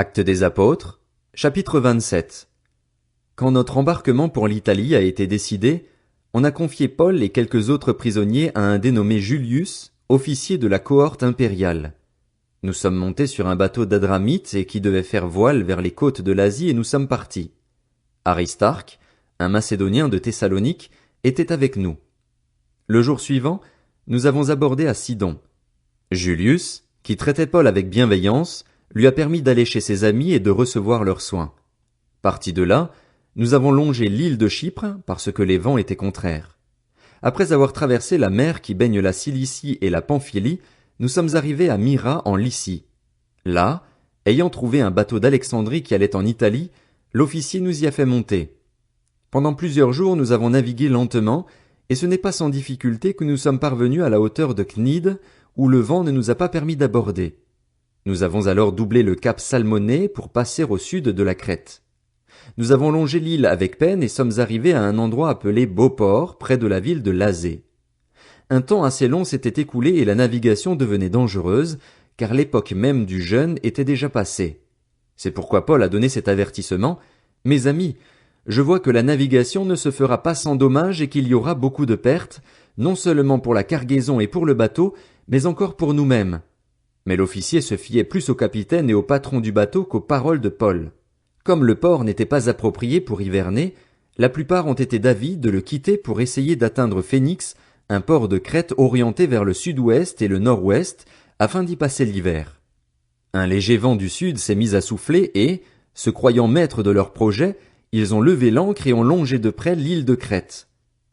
Actes des Apôtres, chapitre 27. Quand notre embarquement pour l'Italie a été décidé, on a confié Paul et quelques autres prisonniers à un dénommé Julius, officier de la cohorte impériale. Nous sommes montés sur un bateau d'Adramite et qui devait faire voile vers les côtes de l'Asie et nous sommes partis. Aristarque, un Macédonien de Thessalonique, était avec nous. Le jour suivant, nous avons abordé à Sidon. Julius, qui traitait Paul avec bienveillance, lui a permis d'aller chez ses amis et de recevoir leurs soins. Partis de là, nous avons longé l'île de Chypre parce que les vents étaient contraires. Après avoir traversé la mer qui baigne la Cilicie et la Pamphylie, nous sommes arrivés à Myra en Lycie. Là, ayant trouvé un bateau d'Alexandrie qui allait en Italie, l'officier nous y a fait monter. Pendant plusieurs jours nous avons navigué lentement, et ce n'est pas sans difficulté que nous sommes parvenus à la hauteur de Cnide, où le vent ne nous a pas permis d'aborder. Nous avons alors doublé le cap Salmonée pour passer au sud de la Crète. Nous avons longé l'île avec peine et sommes arrivés à un endroit appelé Beauport, près de la ville de Lasée. Un temps assez long s'était écoulé et la navigation devenait dangereuse, car l'époque même du jeûne était déjà passée. C'est pourquoi Paul a donné cet avertissement. « Mes amis, je vois que la navigation ne se fera pas sans dommage et qu'il y aura beaucoup de pertes, non seulement pour la cargaison et pour le bateau, mais encore pour nous-mêmes. » Mais l'officier se fiait plus au capitaine et au patron du bateau qu'aux paroles de Paul. Comme le port n'était pas approprié pour hiverner, la plupart ont été d'avis de le quitter pour essayer d'atteindre Phénix, un port de Crète orienté vers le sud-ouest et le nord-ouest, afin d'y passer l'hiver. Un léger vent du sud s'est mis à souffler et, se croyant maîtres de leur projet, ils ont levé l'ancre et ont longé de près l'île de Crète.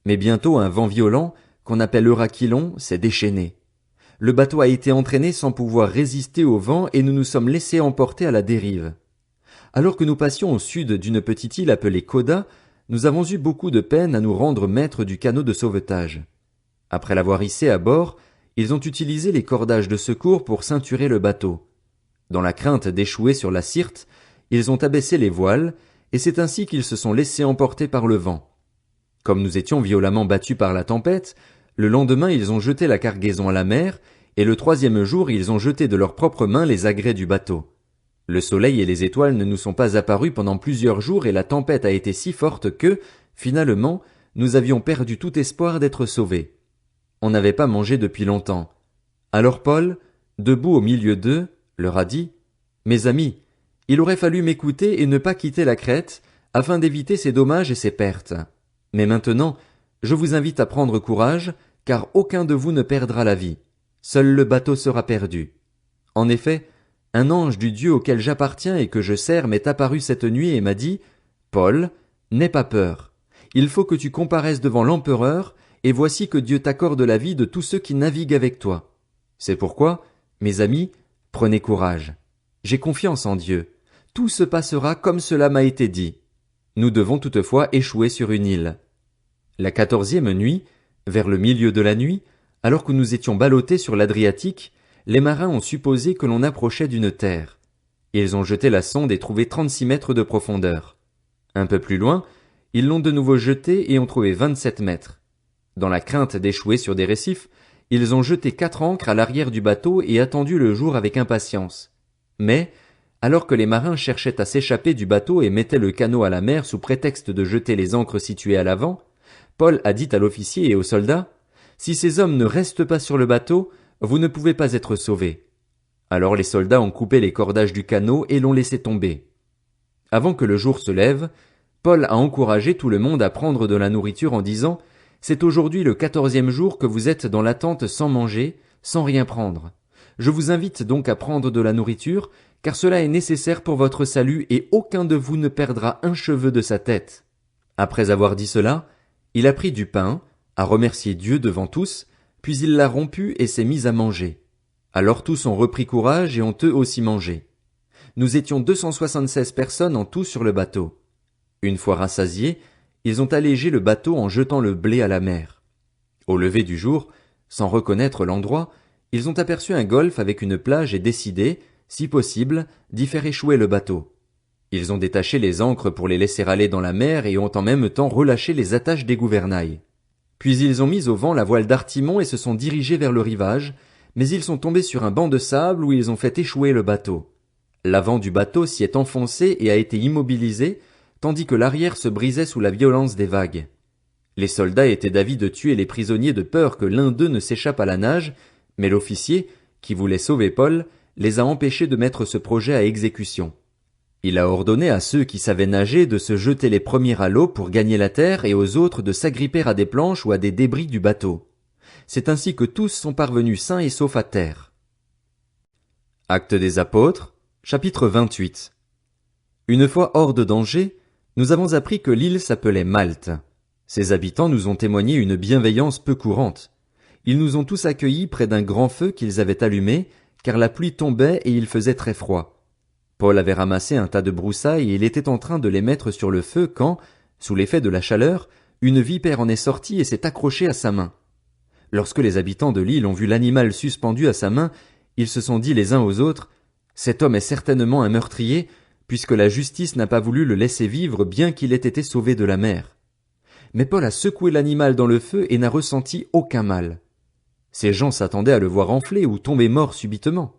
Mais bientôt un vent violent, qu'on appelle Eurachylon, s'est déchaîné. Le bateau a été entraîné sans pouvoir résister au vent et nous nous sommes laissés emporter à la dérive. Alors que nous passions au sud d'une petite île appelée Coda, nous avons eu beaucoup de peine à nous rendre maîtres du canot de sauvetage. Après l'avoir hissé à bord, ils ont utilisé les cordages de secours pour ceinturer le bateau. Dans la crainte d'échouer sur la Syrte, ils ont abaissé les voiles, et c'est ainsi qu'ils se sont laissés emporter par le vent. Comme nous étions violemment battus par la tempête, le lendemain ils ont jeté la cargaison à la mer, et le troisième jour ils ont jeté de leurs propres mains les agrès du bateau. Le soleil et les étoiles ne nous sont pas apparus pendant plusieurs jours et la tempête a été si forte que, finalement, nous avions perdu tout espoir d'être sauvés. On n'avait pas mangé depuis longtemps. Alors Paul, debout au milieu d'eux, leur a dit « Mes amis, il aurait fallu m'écouter et ne pas quitter la Crète, afin d'éviter ces dommages et ces pertes. Mais maintenant, je vous invite à prendre courage, car aucun de vous ne perdra la vie. Seul le bateau sera perdu. En effet, un ange du Dieu auquel j'appartiens et que je sers m'est apparu cette nuit et m'a dit « Paul, n'aie pas peur. Il faut que tu comparaisses devant l'empereur, et voici que Dieu t'accorde la vie de tous ceux qui naviguent avec toi. C'est pourquoi, mes amis, prenez courage. J'ai confiance en Dieu. Tout se passera comme cela m'a été dit. Nous devons toutefois échouer sur une île. » La 14e nuit, vers le milieu de la nuit, alors que nous étions ballottés sur l'Adriatique, les marins ont supposé que l'on approchait d'une terre. Ils ont jeté la sonde et trouvé 36 mètres de profondeur. Un peu plus loin, ils l'ont de nouveau jetée et ont trouvé 27 mètres. Dans la crainte d'échouer sur des récifs, ils ont jeté 4 ancres à l'arrière du bateau et attendu le jour avec impatience. Mais, alors que les marins cherchaient à s'échapper du bateau et mettaient le canot à la mer sous prétexte de jeter les ancres situées à l'avant, Paul a dit à l'officier et aux soldats « Si ces hommes ne restent pas sur le bateau, vous ne pouvez pas être sauvés. » Alors les soldats ont coupé les cordages du canot et l'ont laissé tomber. Avant que le jour se lève, Paul a encouragé tout le monde à prendre de la nourriture en disant « C'est aujourd'hui le 14e jour que vous êtes dans la tente sans manger, sans rien prendre. Je vous invite donc à prendre de la nourriture, car cela est nécessaire pour votre salut et aucun de vous ne perdra un cheveu de sa tête. » Après avoir dit cela, il a pris du pain, a remercié Dieu devant tous, puis il l'a rompu et s'est mis à manger. Alors tous ont repris courage et ont eux aussi mangé. Nous étions 276 personnes en tout sur le bateau. Une fois rassasiés, ils ont allégé le bateau en jetant le blé à la mer. Au lever du jour, sans reconnaître l'endroit, ils ont aperçu un golfe avec une plage et décidé, si possible, d'y faire échouer le bateau. Ils ont détaché les ancres pour les laisser aller dans la mer et ont en même temps relâché les attaches des gouvernails. Puis ils ont mis au vent la voile d'artimon et se sont dirigés vers le rivage, mais ils sont tombés sur un banc de sable où ils ont fait échouer le bateau. L'avant du bateau s'y est enfoncé et a été immobilisé, tandis que l'arrière se brisait sous la violence des vagues. Les soldats étaient d'avis de tuer les prisonniers de peur que l'un d'eux ne s'échappe à la nage, mais l'officier, qui voulait sauver Paul, les a empêchés de mettre ce projet à exécution. Il a ordonné à ceux qui savaient nager de se jeter les premiers à l'eau pour gagner la terre et aux autres de s'agripper à des planches ou à des débris du bateau. C'est ainsi que tous sont parvenus sains et saufs à terre. Actes des Apôtres, chapitre 28. Une fois hors de danger, nous avons appris que l'île s'appelait Malte. Ses habitants nous ont témoigné une bienveillance peu courante. Ils nous ont tous accueillis près d'un grand feu qu'ils avaient allumé, car la pluie tombait et il faisait très froid. Paul avait ramassé un tas de broussailles et il était en train de les mettre sur le feu quand, sous l'effet de la chaleur, une vipère en est sortie et s'est accrochée à sa main. Lorsque les habitants de l'île ont vu l'animal suspendu à sa main, ils se sont dit les uns aux autres, « Cet homme est certainement un meurtrier, puisque la justice n'a pas voulu le laisser vivre bien qu'il ait été sauvé de la mer. » Mais Paul a secoué l'animal dans le feu et n'a ressenti aucun mal. Ces gens s'attendaient à le voir enfler ou tomber mort subitement.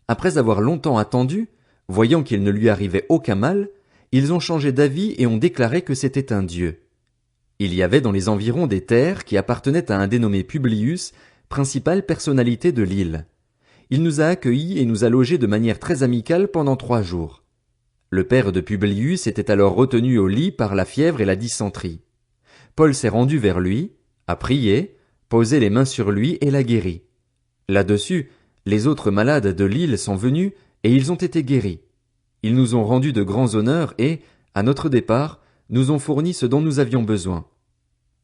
Après avoir longtemps attendu, voyant qu'il ne lui arrivait aucun mal, ils ont changé d'avis et ont déclaré que c'était un dieu. Il y avait dans les environs des terres qui appartenaient à un dénommé Publius, principale personnalité de l'île. Il nous a accueillis et nous a logés de manière très amicale pendant 3 jours. Le père de Publius était alors retenu au lit par la fièvre et la dysenterie. Paul s'est rendu vers lui, a prié, posé les mains sur lui et l'a guéri. Là-dessus, les autres malades de l'île sont venus et ils ont été guéris. Ils nous ont rendu de grands honneurs et, à notre départ, nous ont fourni ce dont nous avions besoin.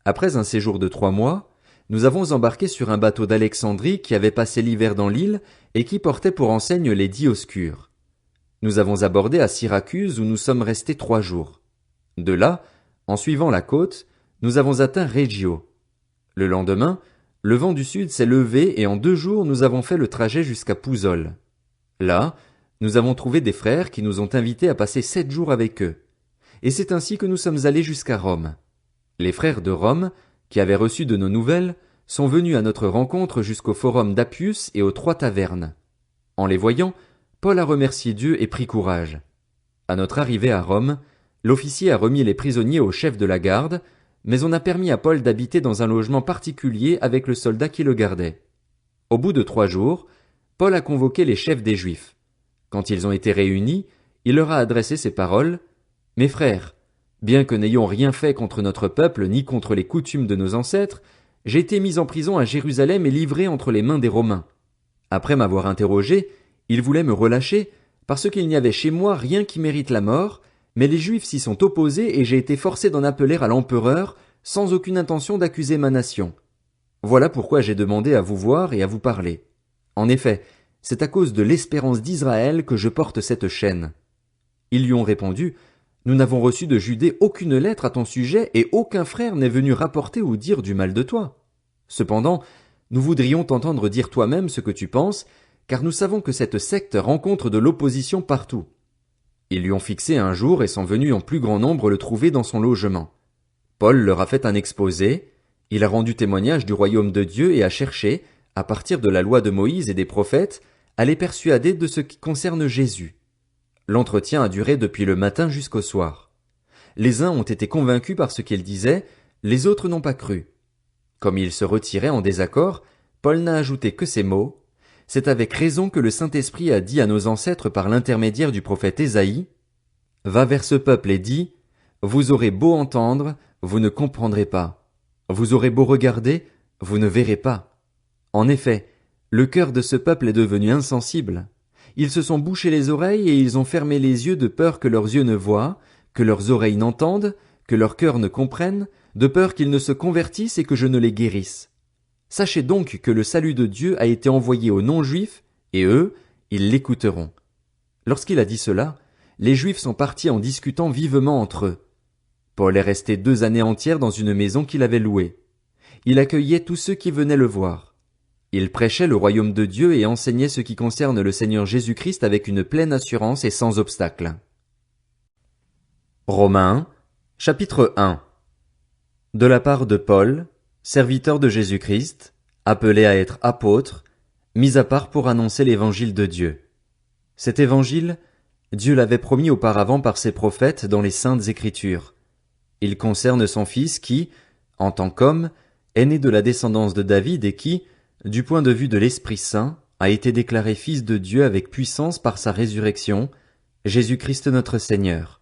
Après un séjour de 3 mois, nous avons embarqué sur un bateau d'Alexandrie qui avait passé l'hiver dans l'île et qui portait pour enseigne les Dioscures. Nous avons abordé à Syracuse où nous sommes restés 3 jours. De là, en suivant la côte, nous avons atteint Reggio. Le lendemain, le vent du sud s'est levé et en 2 jours nous avons fait le trajet jusqu'à Pouzole. Là, nous avons trouvé des frères qui nous ont invités à passer 7 jours avec eux. Et c'est ainsi que nous sommes allés jusqu'à Rome. Les frères de Rome, qui avaient reçu de nos nouvelles, sont venus à notre rencontre jusqu'au forum d'Appius et aux 3 tavernes. En les voyant, Paul a remercié Dieu et pris courage. À notre arrivée à Rome, l'officier a remis les prisonniers au chef de la garde, mais on a permis à Paul d'habiter dans un logement particulier avec le soldat qui le gardait. Au bout de 3 jours, Paul a convoqué les chefs des Juifs. Quand ils ont été réunis, il leur a adressé ces paroles, « Mes frères, bien que n'ayons rien fait contre notre peuple ni contre les coutumes de nos ancêtres, j'ai été mis en prison à Jérusalem et livré entre les mains des Romains. Après m'avoir interrogé, ils voulaient me relâcher, parce qu'il n'y avait chez moi rien qui mérite la mort, mais les Juifs s'y sont opposés et j'ai été forcé d'en appeler à l'empereur, sans aucune intention d'accuser ma nation. Voilà pourquoi j'ai demandé à vous voir et à vous parler. En effet, c'est à cause de l'espérance d'Israël que je porte cette chaîne. » Ils lui ont répondu, « Nous n'avons reçu de Judée aucune lettre à ton sujet et aucun frère n'est venu rapporter ou dire du mal de toi. Cependant, nous voudrions t'entendre dire toi-même ce que tu penses, car nous savons que cette secte rencontre de l'opposition partout. » Ils lui ont fixé un jour et sont venus en plus grand nombre le trouver dans son logement. Paul leur a fait un exposé, il a rendu témoignage du royaume de Dieu et a cherché, à partir de la loi de Moïse et des prophètes, à les persuader de ce qui concerne Jésus. L'entretien a duré depuis le matin jusqu'au soir. Les uns ont été convaincus par ce qu'il disait, les autres n'ont pas cru. Comme ils se retiraient en désaccord, Paul n'a ajouté que ces mots, « C'est avec raison que le Saint-Esprit a dit à nos ancêtres par l'intermédiaire du prophète Ésaïe, « Va vers ce peuple et dis, vous aurez beau entendre, vous ne comprendrez pas. Vous aurez beau regarder, vous ne verrez pas. En effet, le cœur de ce peuple est devenu insensible. Ils se sont bouchés les oreilles et ils ont fermé les yeux de peur que leurs yeux ne voient, que leurs oreilles n'entendent, que leur cœur ne comprenne, de peur qu'ils ne se convertissent et que je ne les guérisse. Sachez donc que le salut de Dieu a été envoyé aux non-juifs, et eux, ils l'écouteront. » Lorsqu'il a dit cela, les Juifs sont partis en discutant vivement entre eux. Paul est resté 2 années entières dans une maison qu'il avait louée. Il accueillait tous ceux qui venaient le voir. Il prêchait le royaume de Dieu et enseignait ce qui concerne le Seigneur Jésus-Christ avec une pleine assurance et sans obstacle. Romains, chapitre 1. De la part de Paul, serviteur de Jésus-Christ, appelé à être apôtre, mis à part pour annoncer l'évangile de Dieu. Cet évangile, Dieu l'avait promis auparavant par ses prophètes dans les saintes Écritures. Il concerne son Fils qui, en tant qu'homme, est né de la descendance de David et qui, du point de vue de l'Esprit Saint, a été déclaré Fils de Dieu avec puissance par sa résurrection, Jésus-Christ notre Seigneur.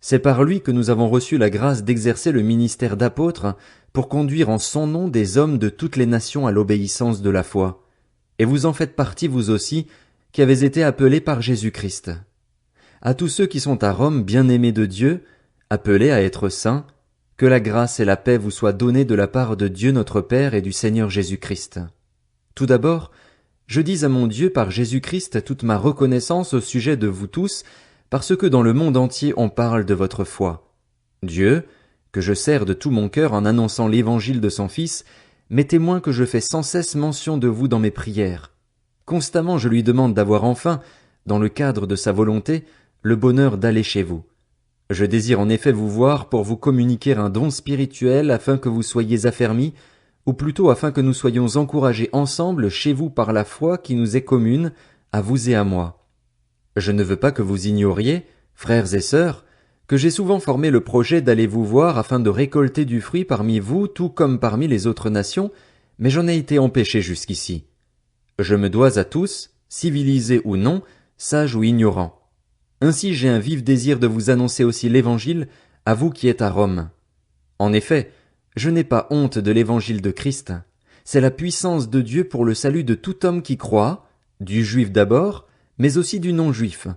C'est par lui que nous avons reçu la grâce d'exercer le ministère d'apôtre pour conduire en son nom des hommes de toutes les nations à l'obéissance de la foi. Et vous en faites partie vous aussi, qui avez été appelés par Jésus-Christ. À tous ceux qui sont à Rome, bien-aimés de Dieu, appelés à être saints, que la grâce et la paix vous soient données de la part de Dieu notre Père et du Seigneur Jésus-Christ. Tout d'abord, je dis à mon Dieu par Jésus-Christ toute ma reconnaissance au sujet de vous tous, parce que dans le monde entier on parle de votre foi. Dieu, que je sers de tout mon cœur en annonçant l'évangile de son Fils, m'est témoin que je fais sans cesse mention de vous dans mes prières. Constamment je lui demande d'avoir enfin, dans le cadre de sa volonté, le bonheur d'aller chez vous. Je désire en effet vous voir pour vous communiquer un don spirituel afin que vous soyez affermis, ou plutôt afin que nous soyons encouragés ensemble chez vous par la foi qui nous est commune, à vous et à moi. Je ne veux pas que vous ignoriez, frères et sœurs, que j'ai souvent formé le projet d'aller vous voir afin de récolter du fruit parmi vous tout comme parmi les autres nations, mais j'en ai été empêché jusqu'ici. Je me dois à tous, civilisés ou non, sages ou ignorants. Ainsi j'ai un vif désir de vous annoncer aussi l'Évangile à vous qui êtes à Rome. En effet, je n'ai pas honte de l'Évangile de Christ. C'est la puissance de Dieu pour le salut de tout homme qui croit, du juif d'abord, mais aussi du non-juif.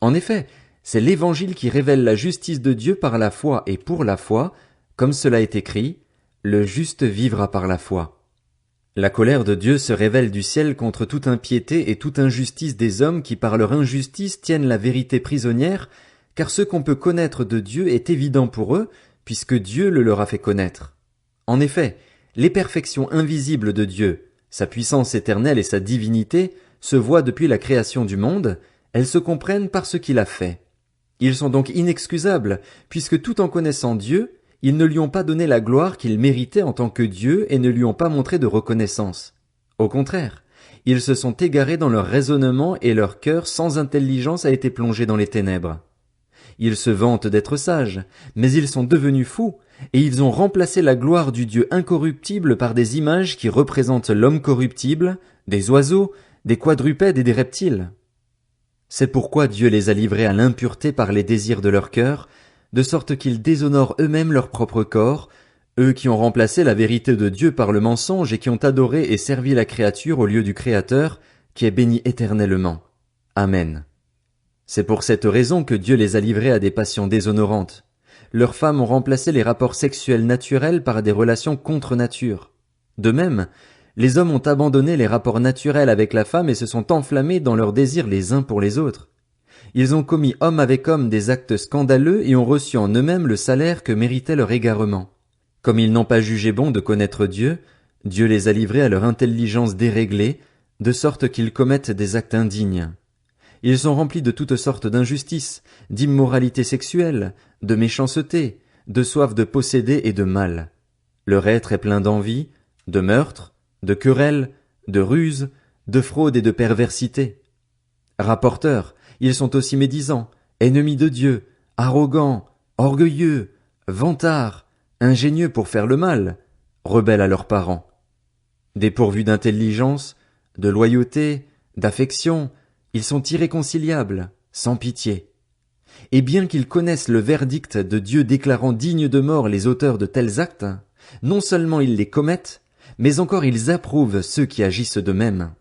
En effet, c'est l'Évangile qui révèle la justice de Dieu par la foi et pour la foi, comme cela est écrit, le juste vivra par la foi. La colère de Dieu se révèle du ciel contre toute impiété et toute injustice des hommes qui par leur injustice tiennent la vérité prisonnière, car ce qu'on peut connaître de Dieu est évident pour eux, puisque Dieu le leur a fait connaître. En effet, les perfections invisibles de Dieu, sa puissance éternelle et sa divinité, se voient depuis la création du monde, elles se comprennent par ce qu'il a fait. Ils sont donc inexcusables, puisque tout en connaissant Dieu, ils ne lui ont pas donné la gloire qu'il méritait en tant que Dieu et ne lui ont pas montré de reconnaissance. Au contraire, ils se sont égarés dans leur raisonnement et leur cœur sans intelligence a été plongé dans les ténèbres. Ils se vantent d'être sages, mais ils sont devenus fous, et ils ont remplacé la gloire du Dieu incorruptible par des images qui représentent l'homme corruptible, des oiseaux, des quadrupèdes et des reptiles. C'est pourquoi Dieu les a livrés à l'impureté par les désirs de leur cœur, de sorte qu'ils déshonorent eux-mêmes leur propre corps, eux qui ont remplacé la vérité de Dieu par le mensonge et qui ont adoré et servi la créature au lieu du Créateur, qui est béni éternellement. Amen. C'est pour cette raison que Dieu les a livrés à des passions déshonorantes. Leurs femmes ont remplacé les rapports sexuels naturels par des relations contre nature. De même, les hommes ont abandonné les rapports naturels avec la femme et se sont enflammés dans leurs désirs les uns pour les autres. Ils ont commis homme avec homme des actes scandaleux et ont reçu en eux-mêmes le salaire que méritait leur égarement. Comme ils n'ont pas jugé bon de connaître Dieu, Dieu les a livrés à leur intelligence déréglée, de sorte qu'ils commettent des actes indignes. Ils sont remplis de toutes sortes d'injustices, d'immoralité sexuelle, de méchanceté, de soif de posséder et de mal. Leur être est plein d'envie, de meurtre, de querelles, de ruses, de fraude et de perversité. Rapporteurs, ils sont aussi médisants, ennemis de Dieu, arrogants, orgueilleux, vantards, ingénieux pour faire le mal, rebelles à leurs parents. Dépourvus d'intelligence, de loyauté, d'affection, ils sont irréconciliables, sans pitié. Et bien qu'ils connaissent le verdict de Dieu déclarant dignes de mort les auteurs de tels actes, non seulement ils les commettent, mais encore ils approuvent ceux qui agissent de même.